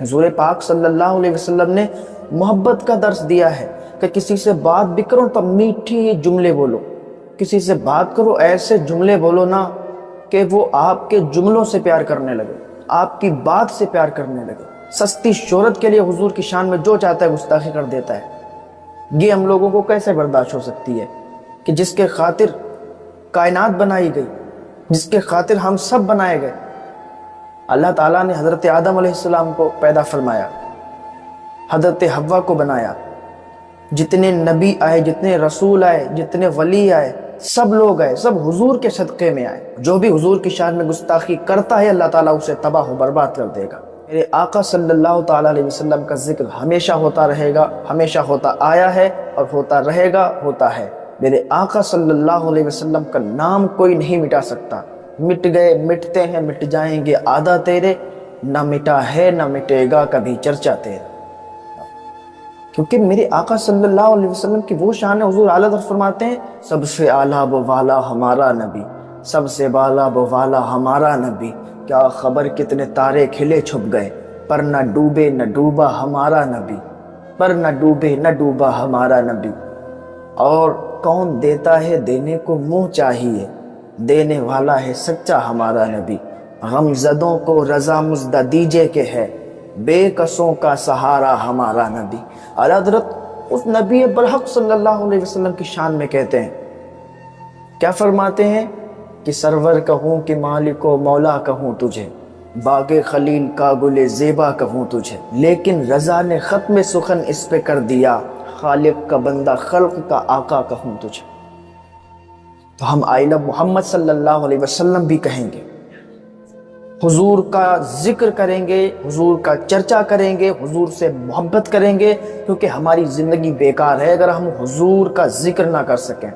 حضور پاک صلی اللہ علیہ وسلم نے محبت کا درس دیا ہے کہ کسی سے بات بھی کرو تو میٹھی جملے بولو، کسی سے بات کرو ایسے جملے بولو نا کہ وہ آپ کے جملوں سے پیار کرنے لگے، آپ کی بات سے پیار کرنے لگے۔ سستی شہرت کے لیے حضور کی شان میں جو چاہتا ہے گستاخی کر دیتا ہے۔ یہ ہم لوگوں کو کیسے برداشت ہو سکتی ہے کہ جس کے خاطر کائنات بنائی گئی، جس کے خاطر ہم سب بنائے گئے۔ اللہ تعالیٰ نے حضرت آدم علیہ السلام کو پیدا فرمایا، حضرت حوا کو بنایا، جتنے نبی آئے، جتنے رسول آئے، جتنے ولی آئے، سب لوگ آئے، سب حضور کے صدقے میں آئے۔ جو بھی حضور کی شان میں گستاخی کرتا ہے اللہ تعالیٰ اسے تباہ و برباد کر دے گا۔ میرے آقا صلی اللہ تعالیٰ علیہ وسلم کا ذکر ہمیشہ ہوتا رہے گا، ہمیشہ ہوتا آیا ہے اور ہوتا رہے گا، ہوتا ہے۔ میرے آقا صلی اللہ علیہ وسلم کا نام کوئی نہیں مٹا سکتا۔ مٹ گئے، مٹتے ہیں، مٹ جائیں گے آدھا تیرے، نہ مٹا ہے نہ مٹے گا کبھی چرچا تیرا۔ کیونکہ میرے آقا صلی اللہ علیہ وسلم کی وہ شان ہے، حضور اعلیٰ حضرت فرماتے ہیں سب سے اعلیٰ و والا ہمارا نبی، سب سے بالا و والا ہمارا نبی، کیا خبر کتنے تارے کھلے چھپ گئے، پر نہ ڈوبے نہ ڈوبا ہمارا نبی، پر نہ ڈوبے نہ ڈوبا ہمارا نبی۔ اور کون دیتا ہے دینے کو منہ چاہیے، دینے والا ہے سچا ہمارا نبی۔ غم زدوں کو رضا مزدہ دیجے کہ ہے، بے کسوں کا سہارا ہمارا نبی۔ اعلیٰ حضرت اس نبی برحق صلی اللہ علیہ وسلم کی شان میں کہتے ہیں، کیا فرماتے ہیں کہ سرور کہوں کہ مالک و مولا کہوں تجھے، باغ خلیل کا گل زیبا کہوں تجھے، لیکن رضا نے ختم سخن اس پہ کر دیا، خالق کا بندہ خلق کا آقا کہوں تجھے۔ تو ہم آئلہ محمد صلی اللہ علیہ وسلم بھی کہیں گے، حضور کا ذکر کریں گے، حضور کا چرچا کریں گے، حضور سے محبت کریں گے، کیونکہ ہماری زندگی بیکار ہے اگر ہم حضور کا ذکر نہ کر سکیں،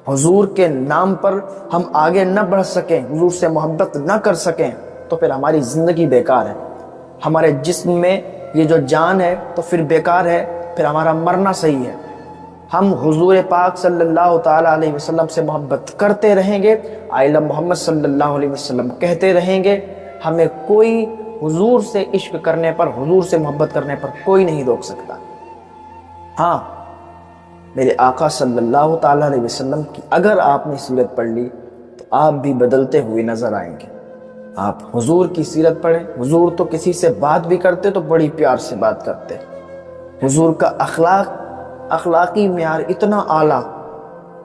حضور کے نام پر ہم آگے نہ بڑھ سکیں، حضور سے محبت نہ کر سکیں، تو پھر ہماری زندگی بیکار ہے۔ ہمارے جسم میں یہ جو جان ہے تو پھر بیکار ہے، پھر ہمارا مرنا صحیح ہے۔ ہم حضور پاک صلی اللہ تعالیٰ علیہ وسلم سے محبت کرتے رہیں گے، آئلہ محمد صلی اللہ علیہ وسلم کہتے رہیں گے، ہمیں کوئی حضور سے عشق کرنے پر، حضور سے محبت کرنے پر کوئی نہیں روک سکتا۔ ہاں، میرے آقا صلی اللہ تعالیٰ علیہ وسلم کی اگر آپ نے سیرت پڑھ لی تو آپ بھی بدلتے ہوئے نظر آئیں گے۔ آپ حضور کی سیرت پڑھیں، حضور تو کسی سے بات بھی کرتے تو بڑی پیار سے بات کرتے، حضور کا اخلاقی معیار اتنا اعلیٰ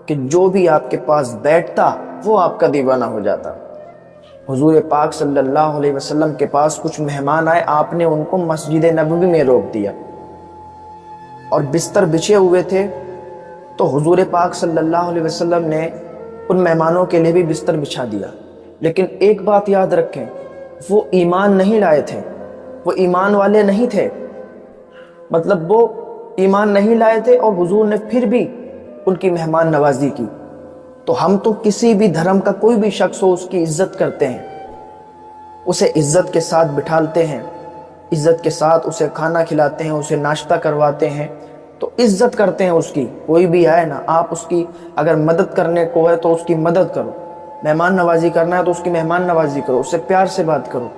کہ جو بھی آپ کے پاس بیٹھتا وہ آپ کا دیوانہ ہو جاتا۔ حضور پاک صلی اللہ علیہ وسلم کے پاس کچھ مہمان آئے، آپ نے ان کو مسجد نبوی میں روک دیا اور بستر بچھے ہوئے تھے، تو حضور پاک صلی اللہ علیہ وسلم نے ان مہمانوں کے لیے بھی بستر بچھا دیا۔ لیکن ایک بات یاد رکھیں، وہ ایمان نہیں لائے تھے، وہ ایمان والے نہیں تھے، مطلب وہ ایمان نہیں لائے تھے اور حضور نے پھر بھی ان کی مہمان نوازی کی۔ تو ہم تو کسی بھی دھرم کا کوئی بھی شخص ہو اس کی عزت کرتے ہیں، اسے عزت کے ساتھ بٹھالتے ہیں، عزت کے ساتھ اسے کھانا کھلاتے ہیں، اسے ناشتہ کرواتے ہیں، تو عزت کرتے ہیں اس کی۔ کوئی بھی آئے نا، آپ اس کی اگر مدد کرنے کو ہے تو اس کی مدد کرو، مہمان نوازی کرنا ہے تو اس کی مہمان نوازی کرو، اس سے پیار سے بات کرو۔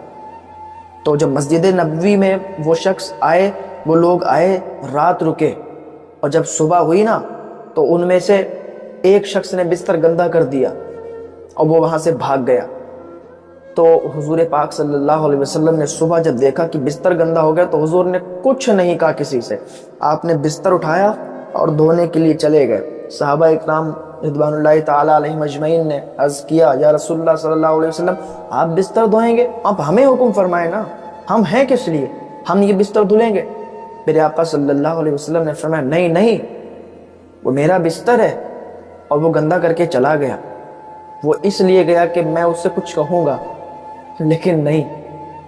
تو جب مسجد نبوی میں وہ شخص آئے، وہ لوگ آئے، رات رکے، اور جب صبح ہوئی نا تو ان میں سے ایک شخص نے بستر گندا کر دیا اور وہ وہاں سے بھاگ گیا۔ تو حضور پاک صلی اللہ علیہ وسلم نے صبح جب دیکھا کہ بستر گندا ہو گیا تو حضور نے کچھ نہیں کہا کسی سے، آپ نے بستر اٹھایا اور دھونے کے لیے چلے گئے۔ صحابہ اکرام رضوان اللہ تعالیٰ علیہم اجمعین نے عرض کیا، یا رسول اللہ صلی اللہ علیہ وسلم آپ بستر دھوئیں گے؟ آپ ہمیں حکم فرمائے نا، ہم ہیں کس لیے، ہم یہ بستر دھلیں گے؟ میرے آقا صلی اللہ علیہ وسلم نے فرمایا نہیں نہیں، وہ میرا بستر ہے، اور وہ گندا کر کے چلا گیا۔ وہ اس لیے گیا کہ میں اس سے کچھ کہوں گا، لیکن نہیں،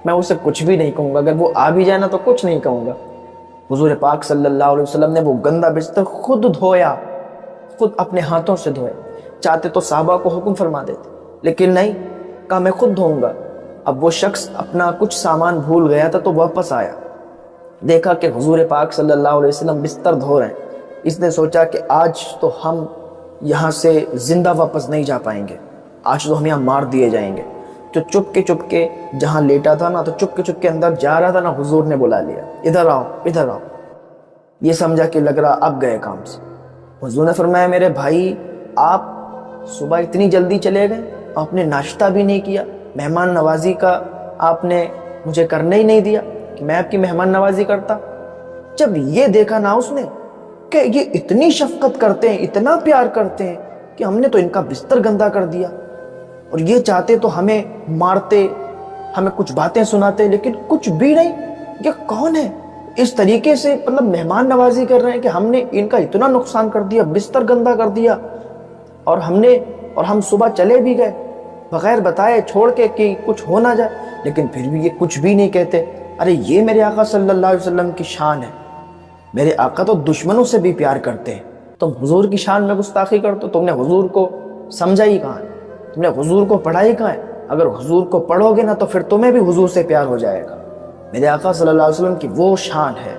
میں اسے کچھ بھی نہیں کہوں گا، اگر وہ آ بھی جائے نا تو کچھ نہیں کہوں گا۔ حضور پاک صلی اللہ علیہ وسلم نے وہ گندا بستر خود دھویا، خود اپنے ہاتھوں سے دھوئے۔ چاہتے تو صحابہ کو حکم فرما دیتے، لیکن نہیں، کہا میں خود دھوؤں گا۔ اب وہ شخص اپنا کچھ سامان بھول گیا تھا تو واپس آیا، دیکھا کہ حضور پاک صلی اللہ علیہ وسلم بستر دھو رہے ہیں۔ اس نے سوچا کہ آج تو ہم یہاں سے زندہ واپس نہیں جا پائیں گے، آج تو ہم یہاں مار دیے جائیں گے۔ جو چپ کے جہاں لیٹا تھا نا، تو چپ کے اندر جا رہا تھا نا، حضور نے بلا لیا، ادھر آؤ ادھر آؤ۔ یہ سمجھا کہ لگ رہا اب گئے کام سے۔ حضور نے فرمایا میرے بھائی آپ صبح اتنی جلدی چلے گئے، آپ نے ناشتہ بھی نہیں کیا، مہمان نوازی کا آپ نے مجھے کرنے ہی نہیں دیا کہ میں آپ کی مہمان نوازی کرتا۔ جب یہ دیکھا نا اس نے کہ یہ اتنی شفقت کرتے ہیں، اتنا پیار کرتے ہیں کہ ہم نے تو ان کا بستر گندا کر دیا، اور یہ چاہتے تو ہمیں مارتے، ہمیں کچھ باتیں سناتے، لیکن کچھ بھی نہیں۔ یہ کون ہے اس طریقے سے مطلب مہمان نوازی کر رہے ہیں کہ ہم نے ان کا اتنا نقصان کر دیا، بستر گندا کر دیا، اور ہم صبح چلے بھی گئے بغیر بتائے، چھوڑ کے کہ کچھ ہو نہ جائے، لیکن پھر بھی یہ کچھ بھی نہیں کہتے۔ ارے یہ میرے آقا صلی اللہ علیہ وسلم کی شان ہے، میرے آقا تو دشمنوں سے بھی پیار کرتے ہیں، تم حضور کی شان میں گستاخی کرتے ہو؟ تم نے حضور کو سمجھا ہی کہاں ہے؟ تم نے حضور کو پڑھا ہی کہاں ہے؟ اگر حضور کو پڑھو گے نا تو پھر تمہیں بھی حضور سے پیار ہو جائے گا۔ میرے آقا صلی اللہ علیہ وسلم کی وہ شان ہے۔